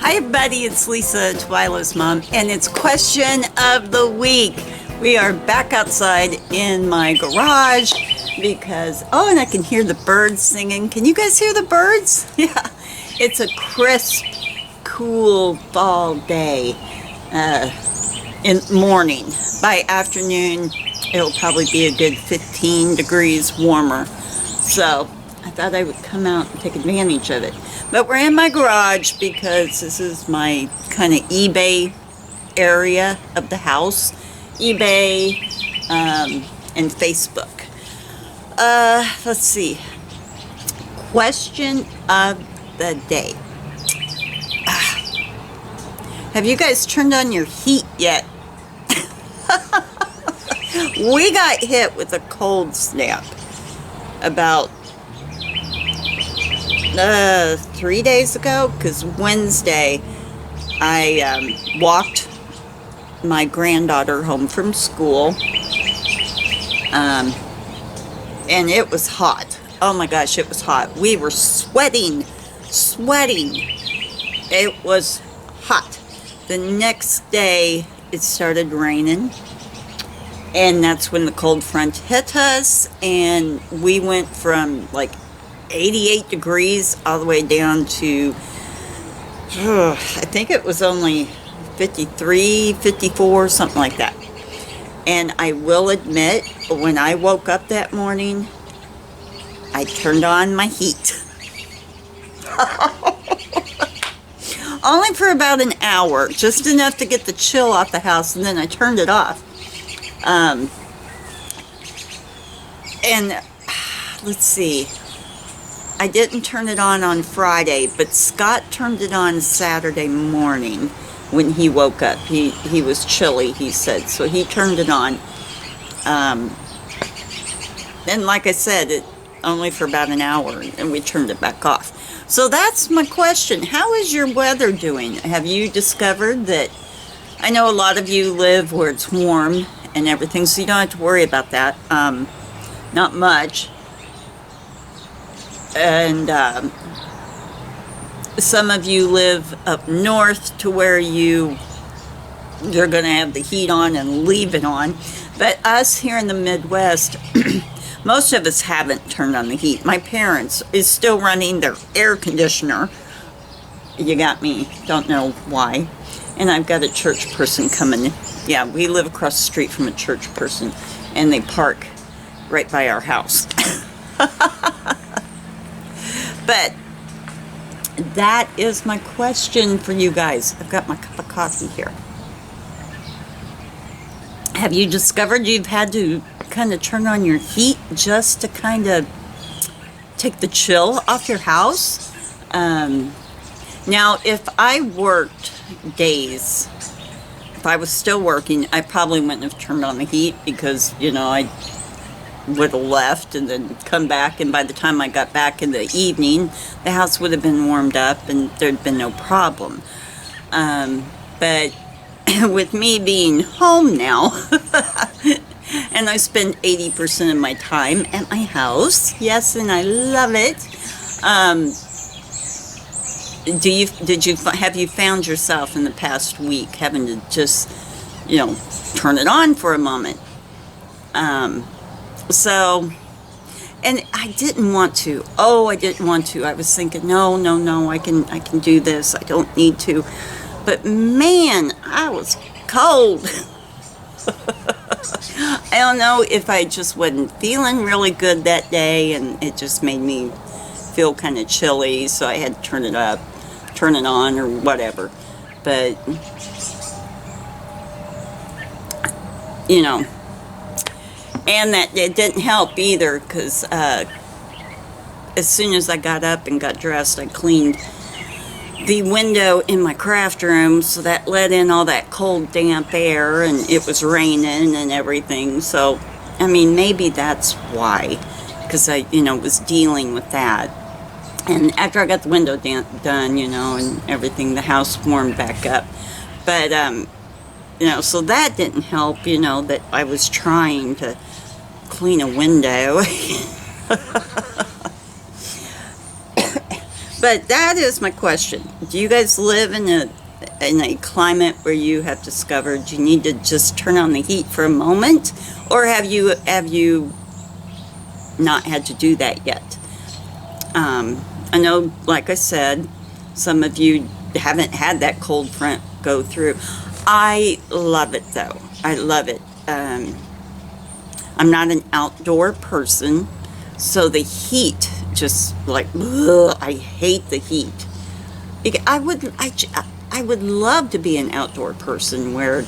Hi everybody, it's Lisa, Twyla's mom, and it's question of the week. We are back outside in my garage because, and I can hear the birds singing. Can you guys hear the birds? Yeah, it's a crisp, cool fall day in morning. By afternoon, it'll probably be a good 15 degrees warmer. So I thought I would come out and take advantage of it. But we're in my garage because this is my kind of eBay area of the house. eBay and Facebook. Let's see. Question of the day. Have you guys turned on your heat yet? We got hit with a cold snap about 3 days ago, because Wednesday I walked my granddaughter home from school, and it was hot. Oh my gosh, it was hot. We were sweating. It was hot. The next day it started raining, and that's when the cold front hit us, and we went from like 88 degrees all the way down to I think it was only 53, 54, something like that. And I will admit, when I woke up that morning, I turned on my heat. Only for about an hour, just enough to get the chill off the house, and then I turned it off. And let's see, I didn't turn it on Friday, but Scott turned it on Saturday morning when he woke up. He was chilly, he said, so he turned it on. And like I said, it only for about an hour, and we turned it back off. So that's my question. How is your weather doing? Have you discovered that? I know a lot of you live where it's warm and everything, so you don't have to worry about that. Not much. And some of you live up north to where you're going to have the heat on and leave it on. But us here in the Midwest, most of us haven't turned on the heat. My parents is still running their air conditioner. You got me, don't know why. And I've got a church person coming. Yeah, we live across the street from a church person, and they park right by our house. But that is my question for you guys. I've got my cup of coffee here. Have you discovered you've had to kind of turn on your heat just to kind of take the chill off your house? Now, if I worked days, if I was still working, I probably wouldn't have turned on the heat because, I would have left and then come back, and by the time I got back in the evening, the house would have been warmed up and there'd been no problem. But with me being home now, and I spend 80% of my time at my house, yes, and I love it. Have you found yourself in the past week having to just, turn it on for a moment? So, and I didn't want to. I was thinking, no, I can do this. I don't need to. But man, I was cold. I don't know if I just wasn't feeling really good that day, and it just made me feel kind of chilly, so I had to turn it on, or whatever. But, and that it didn't help either, because as soon as I got up and got dressed, I cleaned the window in my craft room, so that let in all that cold, damp air, and it was raining and everything. So, maybe that's why, because I, was dealing with that. And after I got the window done, and everything, the house warmed back up. But, so that didn't help, that I was trying to clean a window. But that is my question. Do you guys live in a climate where you have discovered you need to just turn on the heat for a moment, or have you not had to do that yet? I know, like I said, some of you haven't had that cold front go through. I love it though. I love it. I'm not an outdoor person, so the heat just like, ugh, I hate the heat. I would love to be an outdoor person where,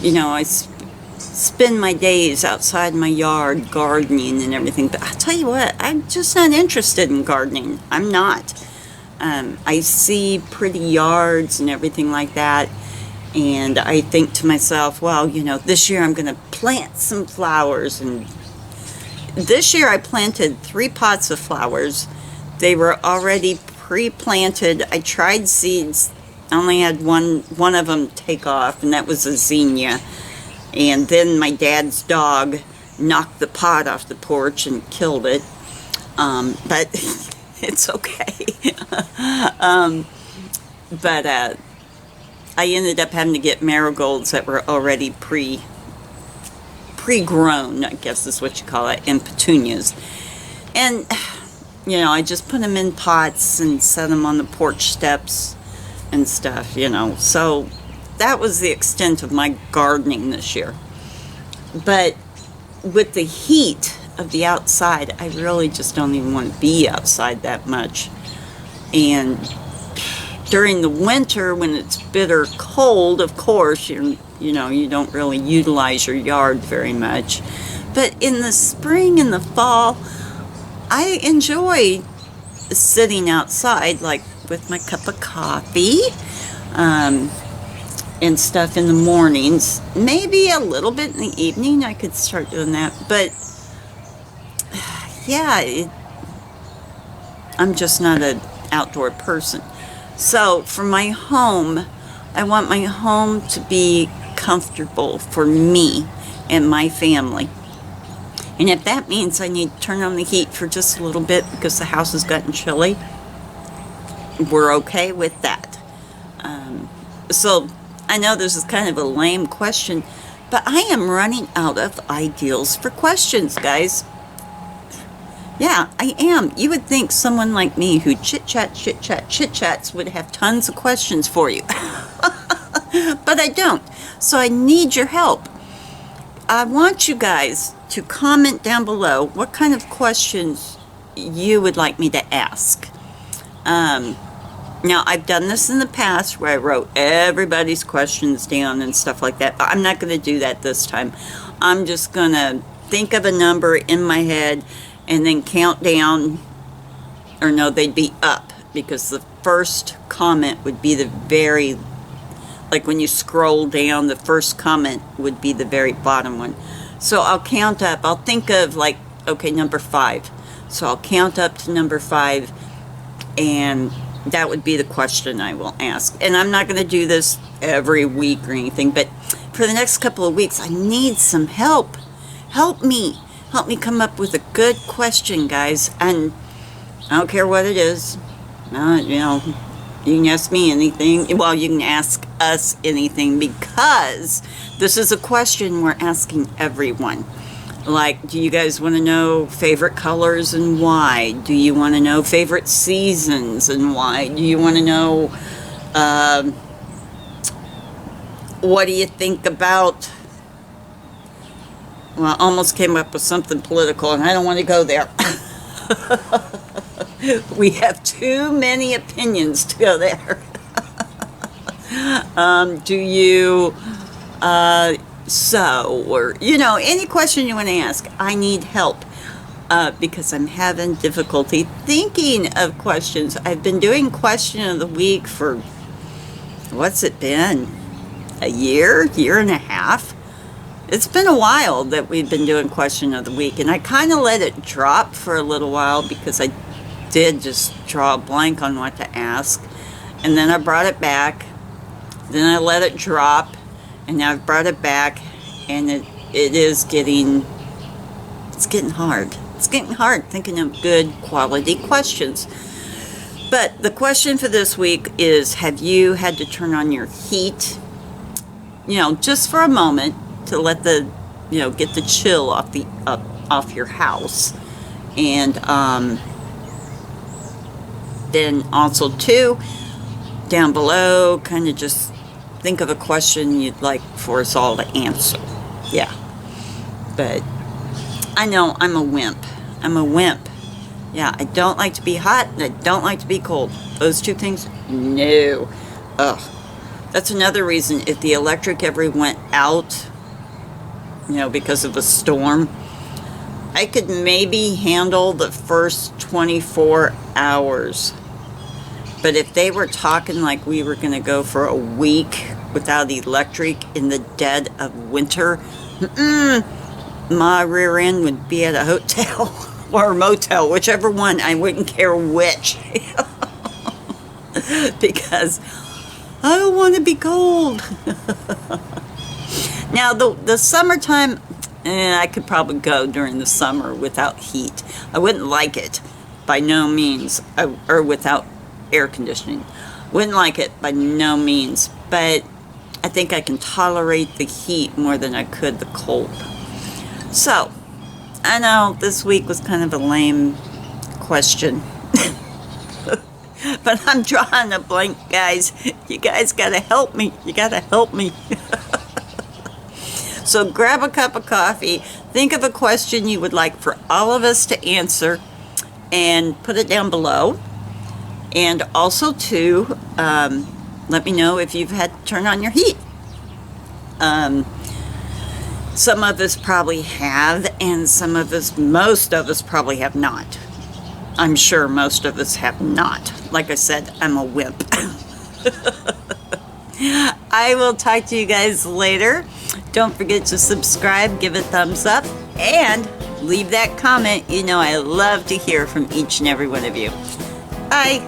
you know, I spend my days outside my yard gardening and everything. But I'll tell you what, I'm just not interested in gardening. I'm not. I see pretty yards and everything like that, and I think to myself, well, you know, this year I'm going to plant some flowers. And this year I planted 3 pots of flowers. They were already pre-planted. I tried seeds. I only had one of them take off, and that was a zinnia. And then my dad's dog knocked the pot off the porch and killed it. But it's okay. But I ended up having to get marigolds that were already pre-grown, I guess is what you call it, and petunias. And, you know, I just put them in pots and set them on the porch steps and stuff, you know. So that was the extent of my gardening this year. But with the heat of the outside, I really just don't even want to be outside that much. And during the winter, when it's bitter cold, of course, you know, you don't really utilize your yard very much. But in the spring and the fall, I enjoy sitting outside, like with my cup of coffee, and stuff in the mornings. Maybe a little bit in the evening I could start doing that. But yeah, I'm just not an outdoor person. So for my home, I want my home to be comfortable for me and my family. And if that means I need to turn on the heat for just a little bit because the house has gotten chilly, we're okay with that. So I know this is kind of a lame question, but I am running out of ideals for questions, guys. Yeah, I am. You would think someone like me who chit-chats would have tons of questions for you. But I don't. So I need your help. I want you guys to comment down below what kind of questions you would like me to ask. Now, I've done this in the past where I wrote everybody's questions down and stuff like that, but I'm not going to do that this time. I'm just going to think of a number in my head and then count down, or no, they'd be up, because the first comment would be the very, like when you scroll down, the first comment would be the very bottom one. So I'll count up, I'll think of like, okay, number 5. So I'll count up to number 5, and that would be the question I will ask. And I'm not going to do this every week or anything, but for the next couple of weeks, I need some help. Help me come up with a good question, guys. And I don't care what it is. You know, you can ask me anything. Well, you can ask us anything, because this is a question we're asking everyone. Like, do you guys want to know favorite colors and why? Do you want to know favorite seasons and why? Do you want to know, what do you think about, well, I almost came up with something political, and I don't want to go there. We have too many opinions to go there. Do you, or, you know, any question you want to ask. I need help, because I'm having difficulty thinking of questions. I've been doing question of the week for, what's it been? A year and a half? It's been a while that we've been doing question of the week, and I kind of let it drop for a little while because I did just draw a blank on what to ask, and then I brought it back, then I let it drop, and now I've brought it back, and it is getting, it's getting hard. It's getting hard thinking of good quality questions. But the question for this week is, have you had to turn on your heat, just for a moment to let the, get the chill off your house? And then also too, down below, kind of just think of a question you'd like for us all to answer. Yeah. But I know I'm a wimp. Yeah, I don't like to be hot and I don't like to be cold. Those two things, no. Ugh. That's another reason if the electric ever went out, because of a storm, I could maybe handle the first 24 hours. But if they were talking like we were going to go for a week without electric in the dead of winter, my rear end would be at a hotel or a motel, whichever one. I wouldn't care which. Because I don't want to be cold. Now, the summertime, I could probably go during the summer without heat. I wouldn't like it, by no means, or without air conditioning. Wouldn't like it, by no means. But I think I can tolerate the heat more than I could the cold. So, I know this week was kind of a lame question. But I'm drawing a blank, guys. You guys gotta help me. So grab a cup of coffee, think of a question you would like for all of us to answer, and put it down below. And also too, let me know if you've had to turn on your heat. Some of us probably have, and most of us probably have not. I'm sure most of us have not. Like I said, I'm a wimp. I will talk to you guys later. Don't forget to subscribe, give it a thumbs up, and leave that comment. I love to hear from each and every one of you. Bye.